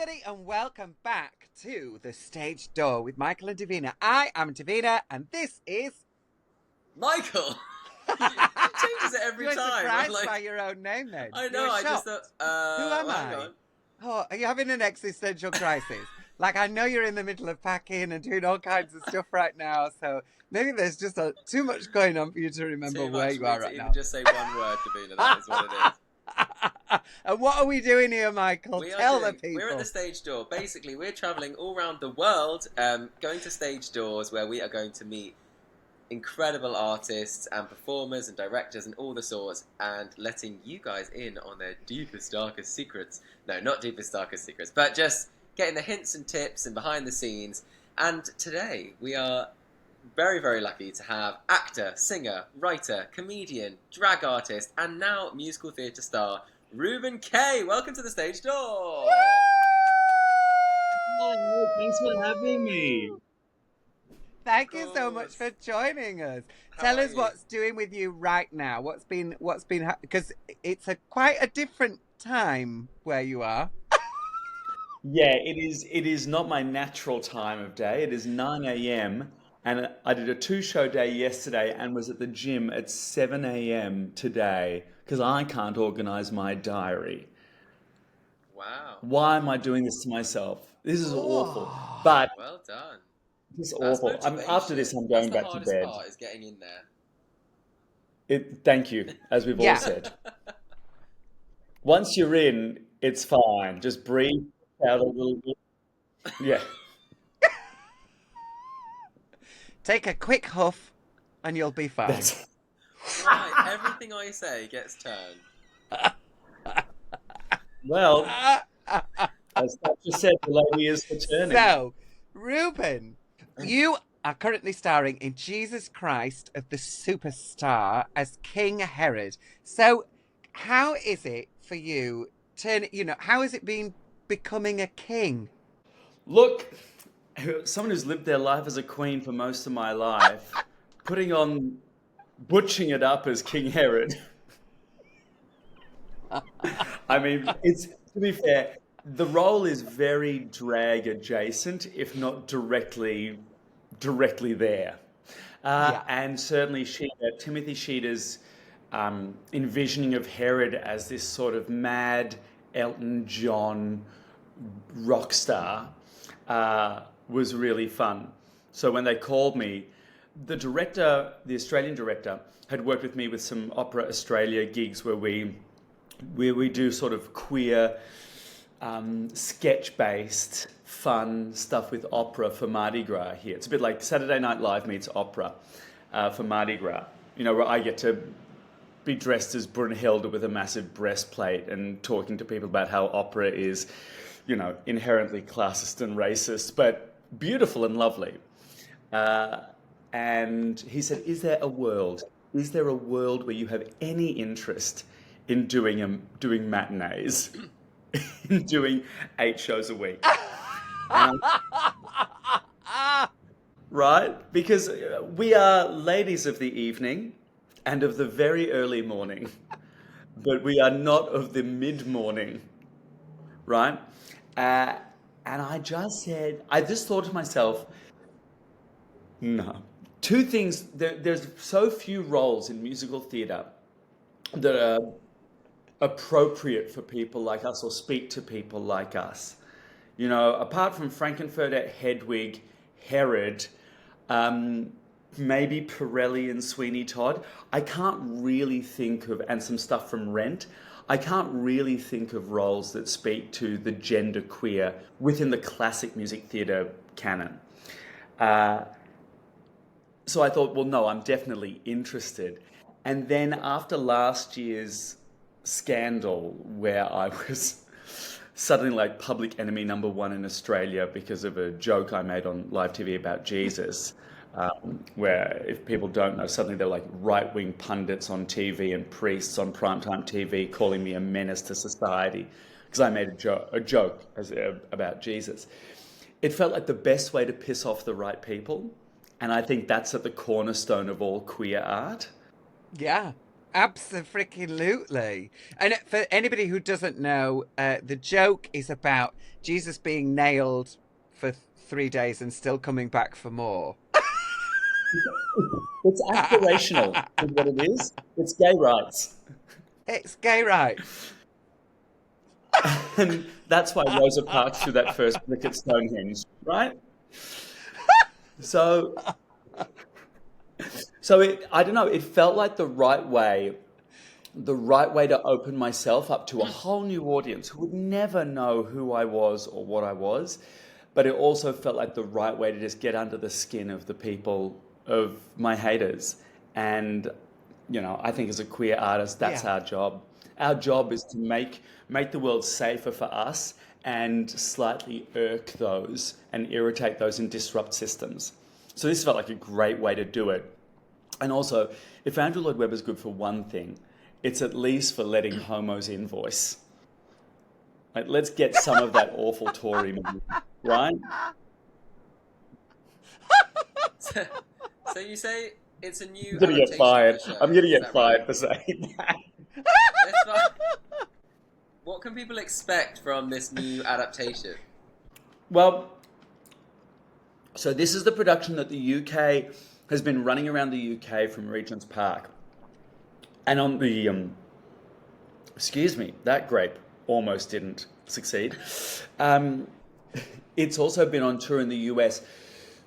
everybody, and welcome back to The Stage Door with Michael and Divina. I am Divina, and this is... Michael! It changes it every You were time. surprised by your own name then. I You know, were I just shocked. thought, Who am hang I? on. Oh, are you having an existential crisis? Like, I know you're in the middle of packing and doing all kinds of stuff right now, so maybe there's just too much going on for you to remember Too where much you for me are to right even now. just say one word, Divina, that is what it is. And what are we doing here, Michael? Tell the people. We're at the Stage Door. Basically, we're travelling all around the world, going to stage doors where we are going to meet incredible artists and performers and directors and all the sorts, and letting you guys in on their deepest, darkest secrets. No, not deepest, darkest secrets, but just getting the hints and tips and behind the scenes. And today we are very, very lucky to have actor, singer, writer, comedian, drag artist, and now musical theatre star, Reuben Kaye. Welcome to the Stage Door! Oh, thanks for having me. Thank you so much for joining us. Tell us what's doing with you right now. What's been because it's quite a different time where you are. Yeah, it is not my natural time of day. It is 9 a.m. and I did a two-show day yesterday and was at the gym at 7 a.m. today because I can't organize my diary. Wow. Why am I doing this to myself? This is awful. Oh, But Well done. it's That's awful. After this, motivation. I'm That's going the back to hardest bed. part, is getting in there. Thank you, as we've all yeah. said. Once you're in, it's fine. Just breathe out a little bit. Yeah. Take a quick huff, and you'll be fine. That's Right, everything I say gets turned. well, as Thatcher said, the lady is returning. So, Reuben, you are currently starring in Jesus Christ of the Superstar as King Herod. So, how is it for you? How has it been becoming a king? Look, someone who's lived their life as a queen for most of my life, butching it up as King Herod. I mean, to be fair, the role is very drag adjacent, if not directly there. Yeah. And certainly Timothy Sheeter's envisioning of Herod as this sort of mad Elton John rock star was really fun. So when they called me, the Australian director, had worked with me with some Opera Australia gigs where we do sort of queer, sketch-based, fun stuff with opera for Mardi Gras here. It's a bit like Saturday Night Live meets opera for Mardi Gras. Where I get to be dressed as Brunhilde with a massive breastplate and talking to people about how opera is, inherently classist and racist, but beautiful and lovely. And he said, Is there a world where you have any interest in doing matinees, in doing 8 shows a week? Right? Because we are ladies of the evening and of the very early morning, but we are not of the mid-morning, right? And I just thought to myself, no. Two things, there's so few roles in musical theatre that are appropriate for people like us or speak to people like us. Apart from Frankenfurter, Hedwig, Herod, maybe Pirelli and Sweeney Todd, I can't really think of, and some stuff from Rent, I can't really think of roles that speak to the gender queer within the classic music theatre canon. So I thought, well, no, I'm definitely interested. And then after last year's scandal, where I was suddenly like public enemy number one in Australia because of a joke I made on live TV about Jesus, where if people don't know, suddenly they're like right-wing pundits on TV and priests on primetime TV calling me a menace to society because I made a joke about Jesus. It felt like the best way to piss off the right people. And I think that's at the cornerstone of all queer art. Yeah. Absolutely. And for anybody who doesn't know, the joke is about Jesus being nailed for 3 days and still coming back for more. It's aspirational, is what it is. It's gay rights. It's gay rights. And that's why Rosa Parks threw that first brick at Stonehenge, right? So, I don't know, it felt like the right way to open myself up to a whole new audience who would never know who I was or what I was. But it also felt like the right way to just get under the skin of the people, of my haters. And, I think as a queer artist, that's our job. Our job is to make the world safer for us and slightly irk those and irritate those and disrupt systems. So this felt like a great way to do it. And also, if Andrew Lloyd Webber's good for one thing, it's at least for letting homos invoice. Like, let's get some of that awful Tory money, right? So you say it's a new I'm gonna get adaptation fired. of the show. I'm gonna Is get that fired right? for saying that. That's fine. What can people expect from this new adaptation? Well, so this is the production that the UK has been running around the UK from Regent's Park. And on the, excuse me, that grape almost didn't succeed. It's also been on tour in the US.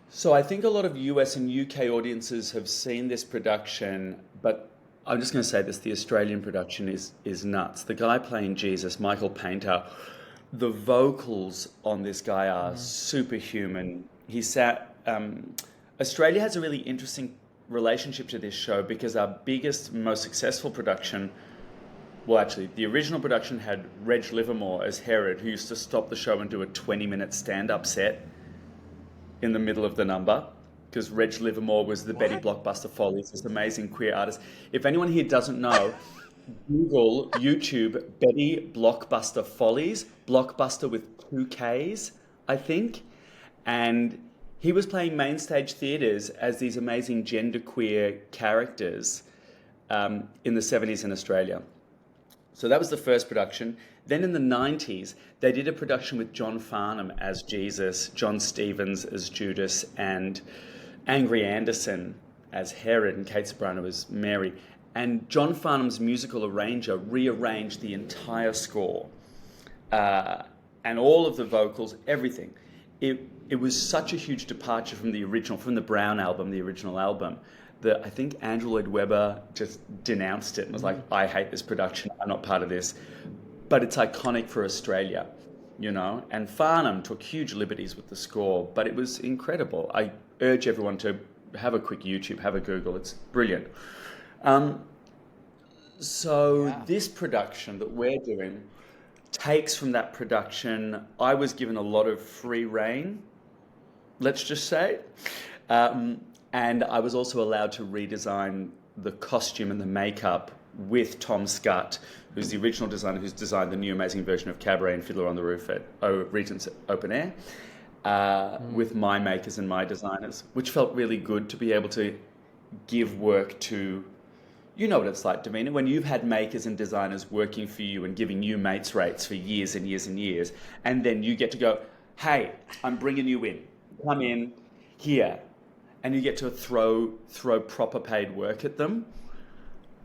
So I think a lot of US and UK audiences have seen this production, but I'm just going to say this, the Australian production is nuts. The guy playing Jesus, Michael Painter, the vocals on this guy are superhuman. Australia has a really interesting relationship to this show because our biggest, most successful production, well, actually, the original production had Reg Livermore as Herod, who used to stop the show and do a 20-minute stand-up set in the middle of the number, because Reg Livermore was the Betty Blockbuster Follies, this amazing queer artist. If anyone here doesn't know, Google, YouTube, Betty Blockbuster Follies, Blockbuster with 2 Ks, I think. And he was playing main stage theatres as these amazing genderqueer characters in the 70s in Australia. So that was the first production. Then in the 90s, they did a production with John Farnham as Jesus, John Stevens as Judas, and Angry Anderson as Herod, and Kate Sobrano as Mary. And John Farnham's musical arranger rearranged the entire score and all of the vocals, everything. It was such a huge departure from the original, from the Brown album, the original album, that I think Andrew Lloyd Webber just denounced it and was like, I hate this production, I'm not part of this. But it's iconic for Australia, And Farnham took huge liberties with the score, but it was incredible. I urge everyone to have a quick YouTube, have a Google, it's brilliant. This production that we're doing takes from that production. I was given a lot of free rein, let's just say. And I was also allowed to redesign the costume and the makeup with Tom Scutt, who's the original designer, who's designed the new amazing version of Cabaret and Fiddler on the Roof at Regent's Open Air, with my makers and my designers, which felt really good to be able to give work to, you know what it's like, Divina, when you've had makers and designers working for you and giving you mates rates for years and years and years, and then you get to go, hey, I'm bringing you in, come in here, and you get to throw proper paid work at them.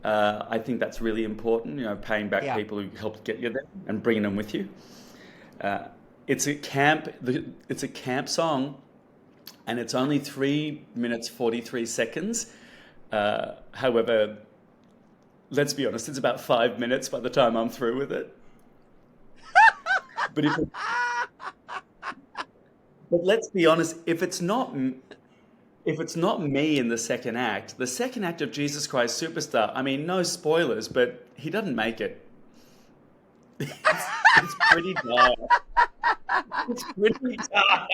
I think that's really important, paying back people who helped get you there and bringing them with you. It's a camp song, and it's only 3 minutes 43 seconds. However, let's be honest, it's about 5 minutes by the time I'm through with it. But let's be honest, if it's not me in the second act of Jesus Christ Superstar, I mean, no spoilers, but he doesn't make it. It's pretty dark. It's pretty dark.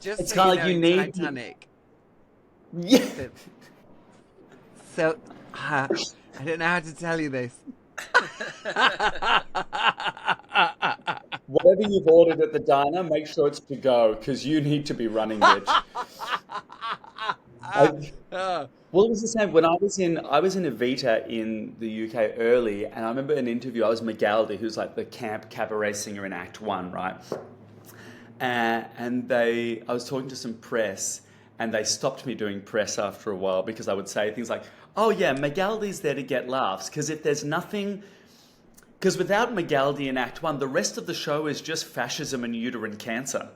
Just It's so kind you of know, like you in need. Titanic. Yeah. So, I don't know how to tell you this. Whatever you've ordered at the diner, make sure it's to go, because you need to be running, bitch. Well, it was the same when I was in Evita in the UK early, and I remember an interview. I was Magaldi, who's like the camp cabaret singer in Act One, right? And I was talking to some press, and they stopped me doing press after a while because I would say things like, "Oh yeah, Magaldi's there to get laughs," because if there's nothing, because without Magaldi in Act One, the rest of the show is just fascism and uterine cancer.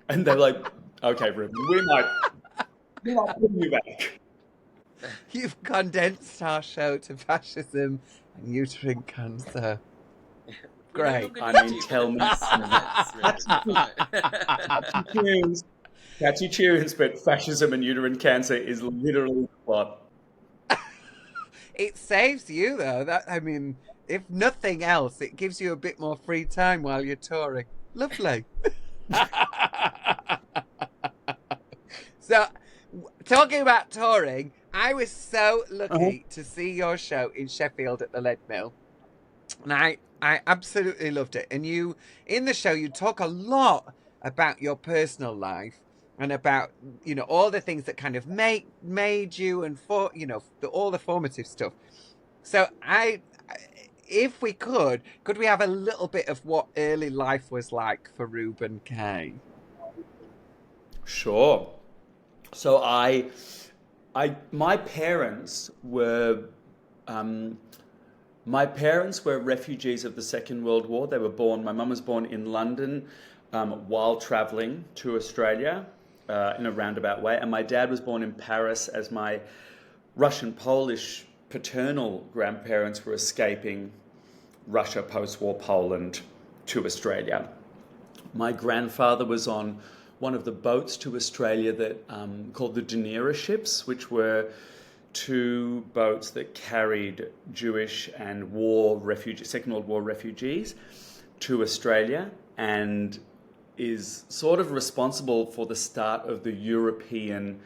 And they're like, "Okay, Ruben, we might put you back." You've condensed our show to fascism and uterine cancer. We no Great. longer I need mean, you for tell the me press events, Ruben. catchy, Fine. catchy tunes, catchy tunes, but fascism and uterine cancer is literally the plot. It saves you though. That I mean, if nothing else, it gives you a bit more free time while you're touring. Lovely. So, talking about touring, I was so Uh-huh. lucky to see your show in Sheffield at the Lead Mill, and I absolutely loved it. And you, in the show, you talk a lot about your personal life and about all the things that kind of made you and for all the formative stuff. So if we could we have a little bit of what early life was like for Reuben Kaye? Sure. So my parents were, um, refugees of the Second World War. They were born. My mum was born in London, while travelling to Australia, in a roundabout way, and my dad was born in Paris as my Russian Polish paternal grandparents were escaping Russia post-war Poland to Australia. My grandfather was on one of the boats to Australia that called the Divina ships, which were two boats that carried Jewish and Second World War refugees to Australia, and is sort of responsible for the start of the European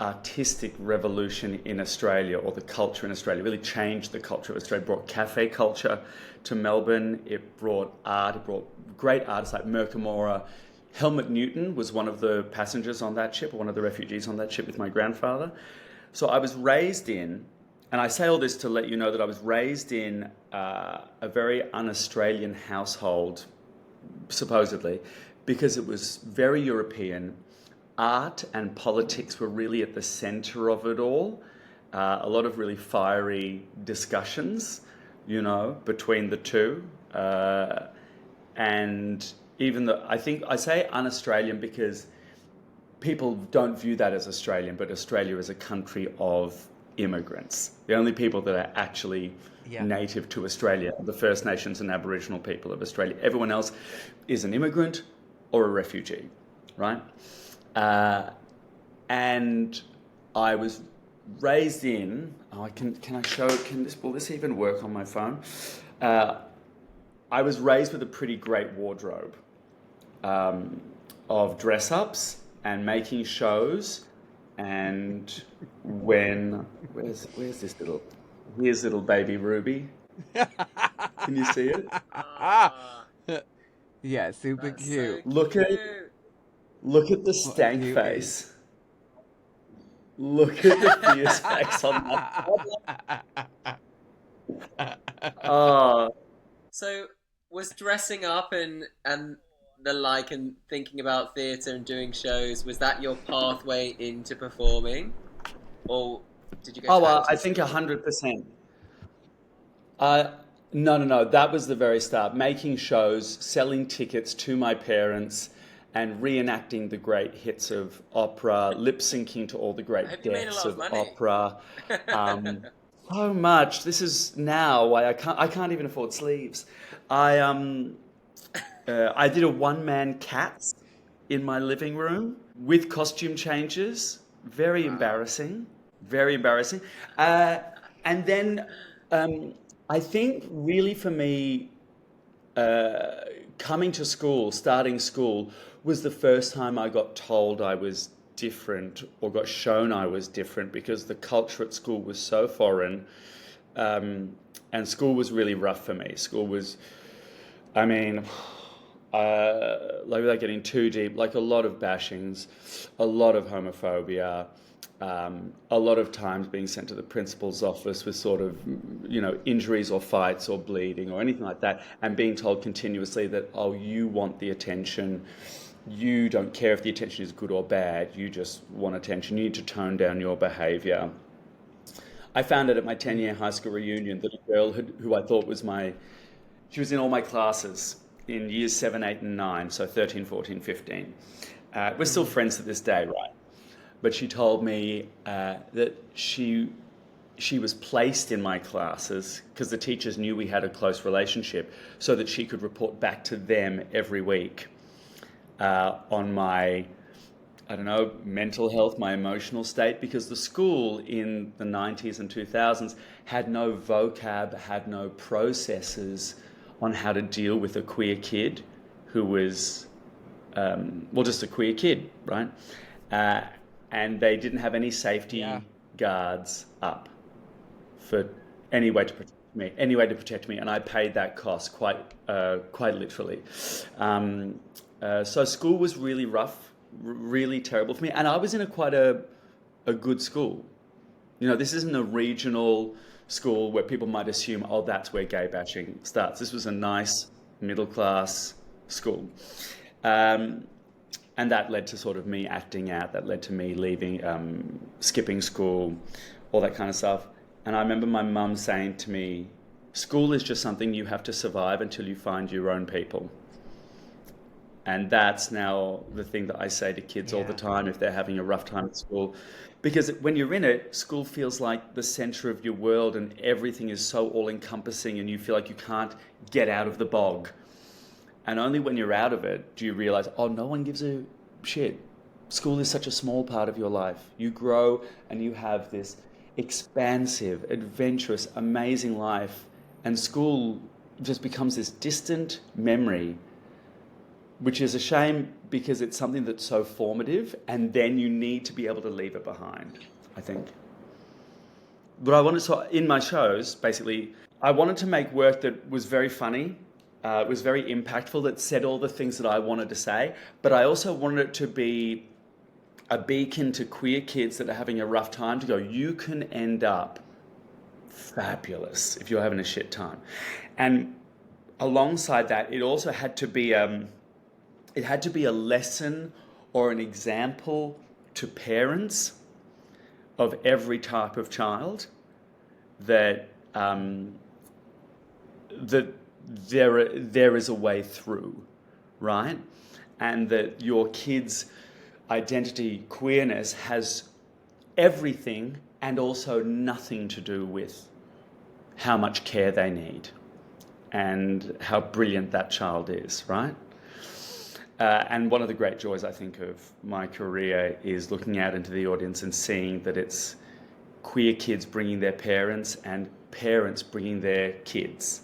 artistic revolution in Australia, or the culture in Australia. It really changed the culture of Australia. It brought cafe culture to Melbourne. It brought art. It brought great artists like Mercamora. Helmut Newton was one of the passengers on that ship, or one of the refugees on that ship with my grandfather. So I was raised in, and I say all this to let you know that I was raised in a very un-Australian household, supposedly, because it was very European. Art and politics were really at the center of it all. A lot of really fiery discussions, between the two. And even though I think I say un-Australian because people don't view that as Australian, but Australia is a country of immigrants. The only people that are actually Yeah. native to Australia are the First Nations and Aboriginal people of Australia. Everyone else is an immigrant or a refugee, right? And I was raised in. Oh, can I show? Will this even work on my phone? I was raised with a pretty great wardrobe, of dress ups and making shows. And where's this little? Here's little baby Ruby. Can you see it? Ah, Yeah, super that's so cute. Look at cute. look at the What a stank cutie. face. Look at the fierce face on that. Oh, So, was dressing up and the like, and thinking about theatre and doing shows, was that your pathway into performing, or did you go to I acting think school? 100%. Uh, no, no, no. That was the very start. Making shows, selling tickets to my parents, and reenacting the great hits of opera, lip syncing to all the I great hope you made a deaths lot of of money. opera. Um, so much. This is now why I can't even afford sleeves. I did a one-man Cats in my living room with costume changes. Very Wow. embarrassing. Very embarrassing. Uh, and then I think really for me, uh, coming to school, starting school, was the first time I got told I was different, or got shown I was different, because the culture at school was so foreign. Um, and school was really rough for me. School was, I mean, like without getting too deep, like a lot of bashings, a lot of homophobia, a lot of times being sent to the principal's office with sort of, injuries or fights or bleeding or anything like that, and being told continuously that, oh, you want the attention. You don't care if the attention is good or bad. You just want attention. You need to tone down your behavior. I found out at my 10-year high school reunion that a girl who I thought was she was in all my classes in years 7, 8, and 9, so 13, 14, 15. We're still friends to this day, right? But she told me that she was placed in my classes because the teachers knew we had a close relationship, so that she could report back to them every week on my, I don't know, mental health, my emotional state, because the school in the 90s and 2000s had no vocab, had no processes on how to deal with a queer kid who was, just a queer kid, right? And they didn't have any safety guards up for any way to protect me, and I paid that cost quite literally. So school was really rough, really terrible for me, and I was in quite a good school. This isn't a regional school where people might assume, oh, that's where gay bashing starts. This was a nice middle class school. And that led to sort of me acting out. That led to me leaving, skipping school, all that kind of stuff. And I remember my mum saying to me, school is just something you have to survive until you find your own people. And that's now the thing that I say to kids all the time if they're having a rough time at school. Because when you're in it, school feels like the center of your world and everything is so all-encompassing and you feel like you can't get out of the bog. And only when you're out of it do you realize, oh, no one gives a shit. School is such a small part of your life. You grow and you have this expansive, adventurous, amazing life. And school just becomes this distant memory, which is a shame because it's something that's so formative, and then you need to be able to leave it behind, I think. But I wanted to, in my shows, basically, I wanted to make work that was very funny. It was very impactful, that said all the things that I wanted to say, but I also wanted it to be a beacon to queer kids that are having a rough time to go, you can end up fabulous if you're having a shit time. And alongside that, it also had to be a lesson or an example to parents of every type of child that there is a way through, right? And that your kid's identity, queerness, has everything and also nothing to do with how much care they need and how brilliant that child is, right? And one of the great joys, I think, of my career is looking out into the audience and seeing that it's queer kids bringing their parents and parents bringing their kids.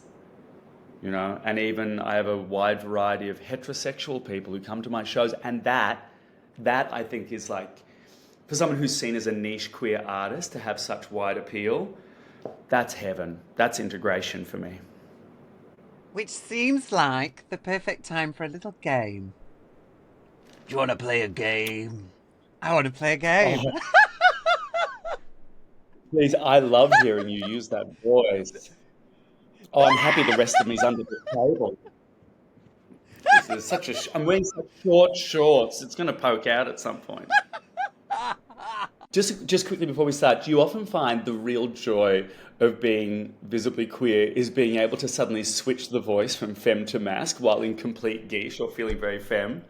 And even I have a wide variety of heterosexual people who come to my shows, and that I think is like, for someone who's seen as a niche queer artist, to have such wide appeal, that's heaven. That's integration for me. Which seems like the perfect time for a little game. Do you want to play a game? I want to play a game. Oh, please, I love hearing you use that voice. Oh, I'm happy the rest of me's under the table. This is I'm wearing such short shorts. It's going to poke out at some point. Just quickly before we start, do you often find the real joy of being visibly queer is being able to suddenly switch the voice from femme to masc while in complete guiche or feeling very femme?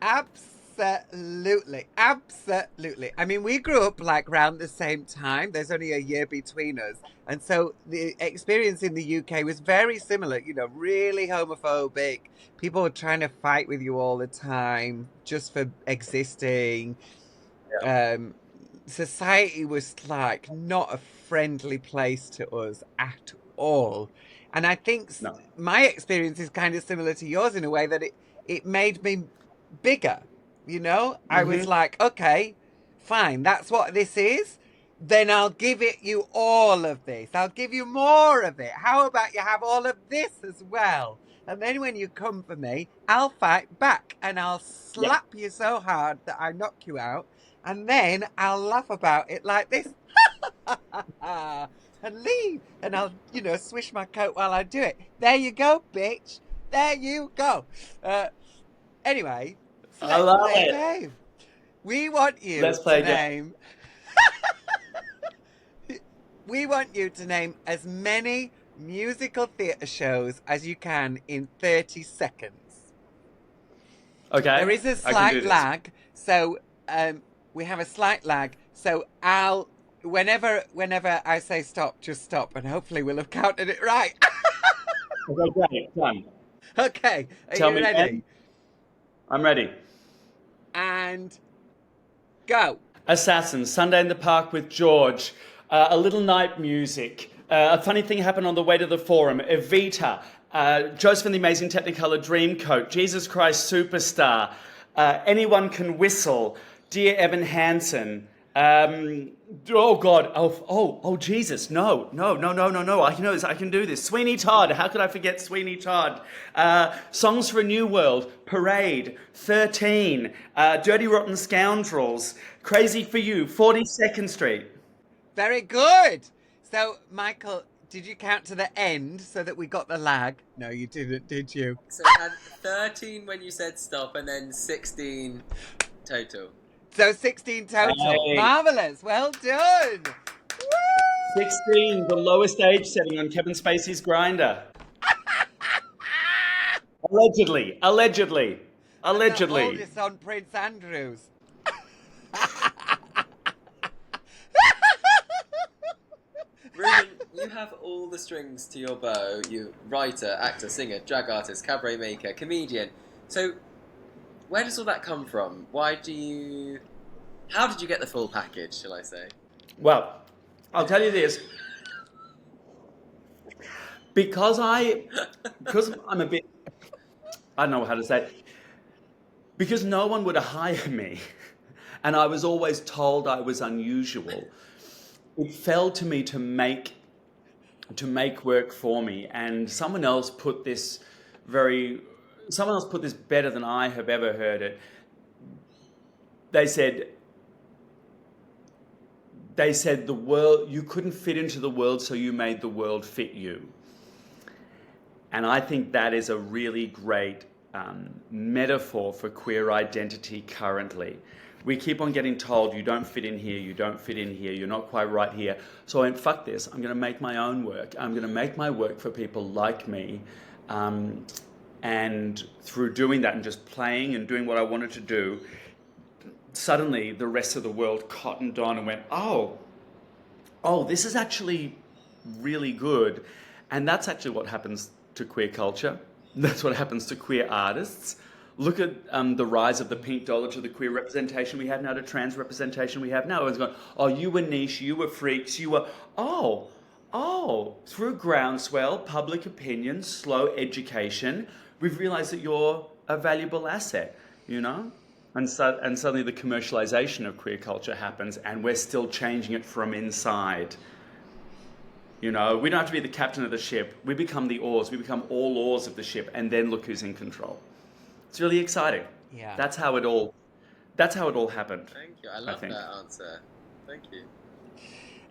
Absolutely. Absolutely. I mean, we grew up like around the same time. There's only a year between us. And so the experience in the UK was very similar, really homophobic. People were trying to fight with you all the time just for existing. Yeah. Society was like not a friendly place to us at all. And I think No. my experience is kind of similar to yours in a way that it made me bigger. I was like, okay, fine, that's what this is. Then I'll give you all of this. I'll give you more of it. How about you have all of this as well? And then when you come for me, I'll fight back and I'll slap you so hard that I knock you out. and then I'll laugh about it like this. And leave. And I'll, swish my coat while I do it. There you go, bitch. There you go. Anyway, so I let's love play a it. game. We want you Let's play to a game. name. We want you to name as many musical theatre shows as you can in 30 seconds. Okay, There is a I can do slight this. lag, so we have a slight lag. So whenever I say stop, just stop, and hopefully we'll have counted it right. Okay, great. Done. Okay, are Tell you me ready? when. I'm ready. And go. Assassin, Sunday in the Park with George, A Little Night Music, A Funny Thing Happened on the Way to the Forum, Evita, Joseph and the Amazing Technicolor Dreamcoat, Jesus Christ Superstar, Anyone Can Whistle, Dear Evan Hansen, oh God, oh Jesus, no, I can do this, I can do this. Sweeney Todd, how could I forget Sweeney Todd? Songs for a New World, Parade, 13, Dirty Rotten Scoundrels, Crazy for You, 42nd Street. Very good. So, Michael, did you count to the end so that we got the lag? No, you didn't, did you? So I had 13 when you said stop, and then 16 total. So 16 total. Hey. Marvellous. Well done. Woo! 16, the lowest age setting on Kevin Spacey's Grinder. Allegedly. The oldest on Prince Andrews. Reuben, you have all the strings to your bow. You writer, actor, singer, drag artist, cabaret maker, comedian. So, where does all that come from? How did you get the full package, shall I say? Well, I'll tell you this. Because I'm a bit, I don't know how to say it. Because no one would hire me, and I was always told I was unusual, it fell to me to make work for me, and someone else put this better than I have ever heard it. They said the world, you couldn't fit into the world, so you made the world fit you. And I think that is a really great metaphor for queer identity currently. We keep on getting told, you don't fit in here, you're not quite right here. So I went, fuck this, I'm going to make my own work. I'm going to make my work for people like me. And through doing that and just playing and doing what I wanted to do, suddenly the rest of the world cottoned on and went, oh, this is actually really good. And that's actually what happens to queer culture. That's what happens to queer artists. Look at the rise of the pink dollar to the queer representation we have now, to trans representation we have now. Everyone's going, oh, you were niche, you were freaks, you were... Oh, through groundswell, public opinion, slow education, we've realised that you're a valuable asset, you know? And suddenly the commercialisation of queer culture happens, and we're still changing it from inside. You know, we don't have to be the captain of the ship. We become the oars. We become all oars of the ship, and then look who's in control. It's really exciting. Yeah. That's how it all happened. Thank you. I love that answer. Thank you.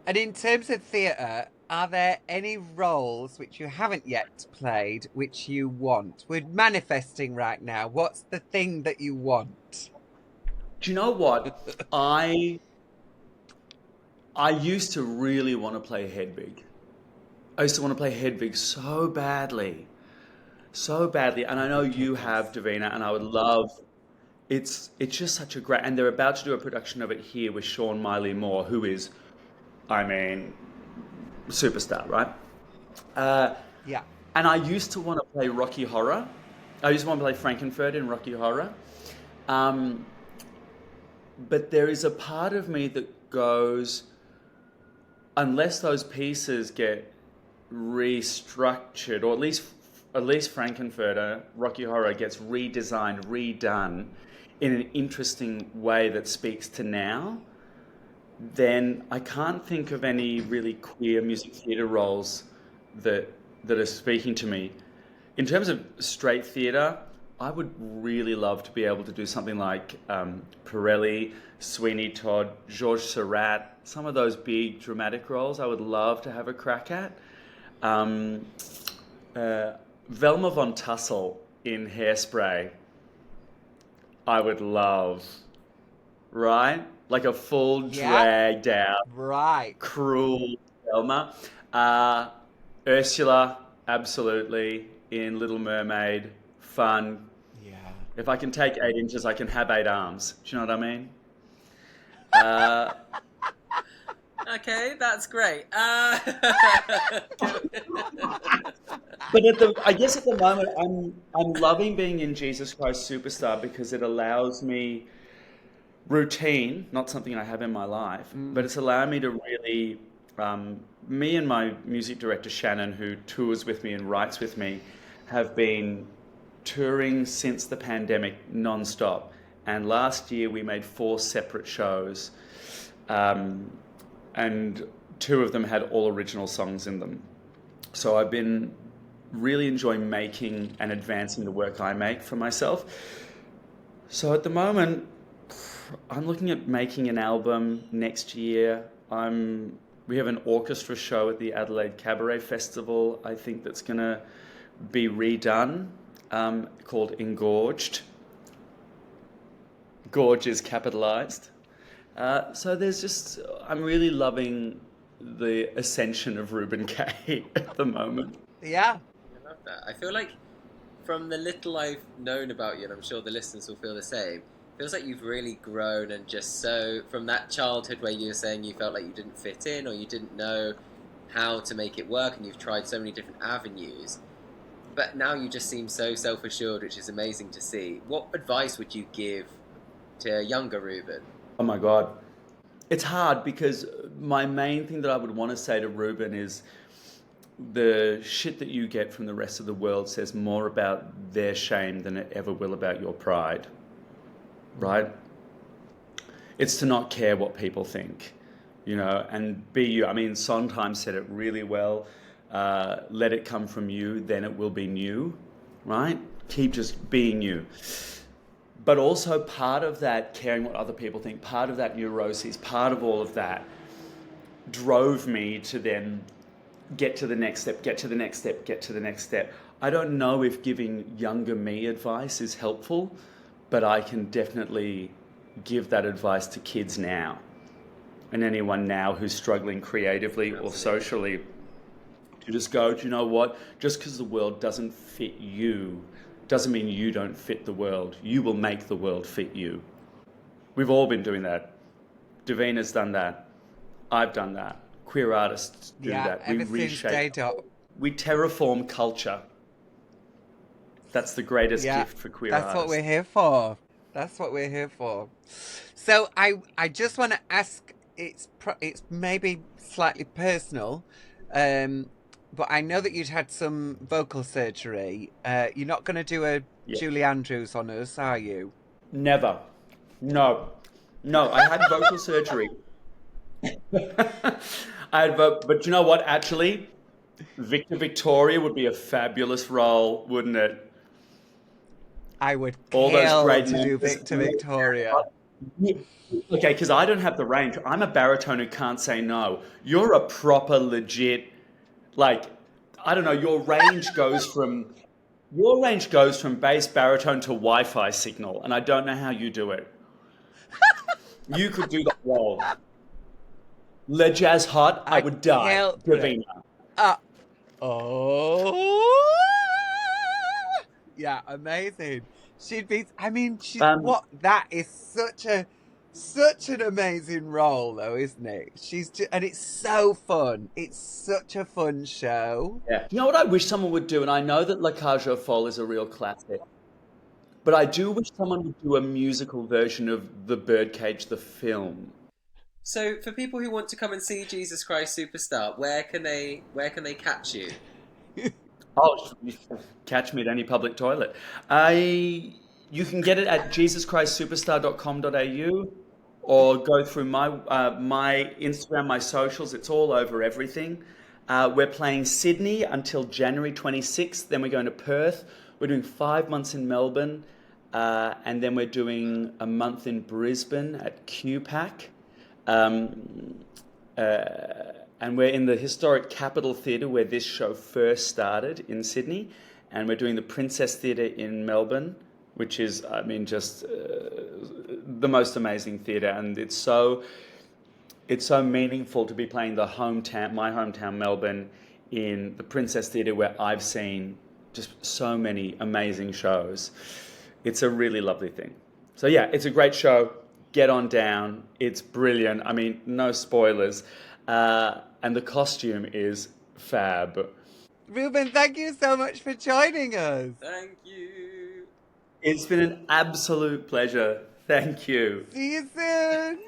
And in terms of theatre, are there any roles which you haven't yet played which you want? We're manifesting right now. What's the thing that you want? Do you know what? I used to really want to play Hedwig. I used to want to play Hedwig so badly. And I know you have, Divina, and I would love... It's just such a great... And they're about to do a production of it here with Sean Miley Moore, who is, superstar, right? Yeah. And I used to want to play Rocky Horror. I used to want to play Frankenfurter in Rocky Horror. But there is a part of me that goes, unless those pieces get restructured, or at least Frankenfurter, Rocky Horror gets redesigned, redone in an interesting way that speaks to now, then I can't think of any really queer music theatre roles that are speaking to me. In terms of straight theatre, I would really love to be able to do something like Pirelli, Sweeney Todd, Georges Seurat, some of those big dramatic roles I would love to have a crack at. Um, Velma von Tussle in Hairspray, I would love, right? Like a full Yeah, dragged out, right. cruel Velma. Uh, Ursula, absolutely, in Little Mermaid, fun. Yeah. If I can take 8 inches, I can have 8 arms. Do you know what I mean? Uh, Okay, that's great. but I guess at the moment, I'm loving being in Jesus Christ Superstar because it allows me routine, not something I have in my life, but Mm. it's allowed me to really, me and my music director Shannon, who tours with me and writes with me, have been touring since the pandemic non-stop. And last year we made 4 separate shows, um, and 2 of them had all original songs in them. So I've been really enjoying making and advancing the work I make for myself. So at the moment, I'm looking at making an album next year. We have an orchestra show at the Adelaide Cabaret Festival, I think that's going to be redone, called Engorged. Gorge is capitalized. So I'm really loving the ascension of Reuben Kaye at the moment. Yeah. I love that. I feel like from the little I've known about you, and I'm sure the listeners will feel the same, feels like you've really grown and just so from that childhood where you were saying you felt like you didn't fit in or you didn't know how to make it work and you've tried so many different avenues. But now you just seem so self-assured, which is amazing to see. What advice would you give to younger Reuben? Oh my God. It's hard because my main thing that I would want to say to Reuben is the shit that you get from the rest of the world says more about their shame than it ever will about your pride, right? It's to not care what people think, and be you. I mean, Sondheim said it really well. Let it come from you, then it will be new, right? Keep just being you. But also part of that caring what other people think, part of that neuroses, part of all of that drove me to then get to the next step, get to the next step, get to the next step. I don't know if giving younger me advice is helpful, but I can definitely give that advice to kids now and anyone now who's struggling creatively or socially to just go, do you know what? Just because the world doesn't fit you doesn't mean you don't fit the world. You will make the world fit you. We've all been doing that. Divina's done that. I've done that. Queer artists do Yeah, that. We ever since day reshape. dot. We terraform culture. That's the greatest Yeah, gift for queer that's what we're artists. here for. That's what we're here for. So I just want to ask. It's maybe slightly personal, but I know that you'd had some vocal surgery. You're not going to do a Yeah. Julie Andrews on us, are you? Never. No. No, I had vocal surgery. But you know what? Actually, Victor Victoria would be a fabulous role, wouldn't it? I would All those kill great to do members. Victor Victoria. Okay, because I don't have the range. I'm a baritone who can't say no. You're a proper, legit, like, I don't know, your range goes from bass baritone to Wi-Fi signal, and I don't know how you do it. You could do that role. Le Jazz Hot, I I would die. kill for it. Divina. Uh, oh, yeah, amazing. She'd be. I mean, she's Um, what? That is such an amazing role, though, isn't it? And it's so fun. It's such a fun show. yeah. You know what I wish someone would do, and I know that La Cage aux Folles is a real classic, but I do wish someone would do a musical version of The Birdcage, the film. So, for people who want to come and see Jesus Christ Superstar, where can they catch you? Oh, catch me at any public toilet. You can get it at jesuschristsuperstar.com.au or go through my Instagram, my socials. It's all over everything. We're playing Sydney until January 26th. Then we're going to Perth. We're doing 5 months in Melbourne. And then we're doing a month in Brisbane at QPAC. And we're in the historic Capitol Theatre where this show first started in Sydney. And we're doing the Princess Theatre in Melbourne, which is, I mean, just the most amazing theatre. And it's so meaningful to be playing my hometown Melbourne, in the Princess Theatre where I've seen just so many amazing shows. It's a really lovely thing. So yeah, it's a great show. Get on down. It's brilliant. I mean, no spoilers. And the costume is fab. Reuben, thank you so much for joining us. Thank you. It's been an absolute pleasure. Thank you. See you soon.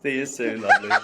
See you soon, lovely. Bye.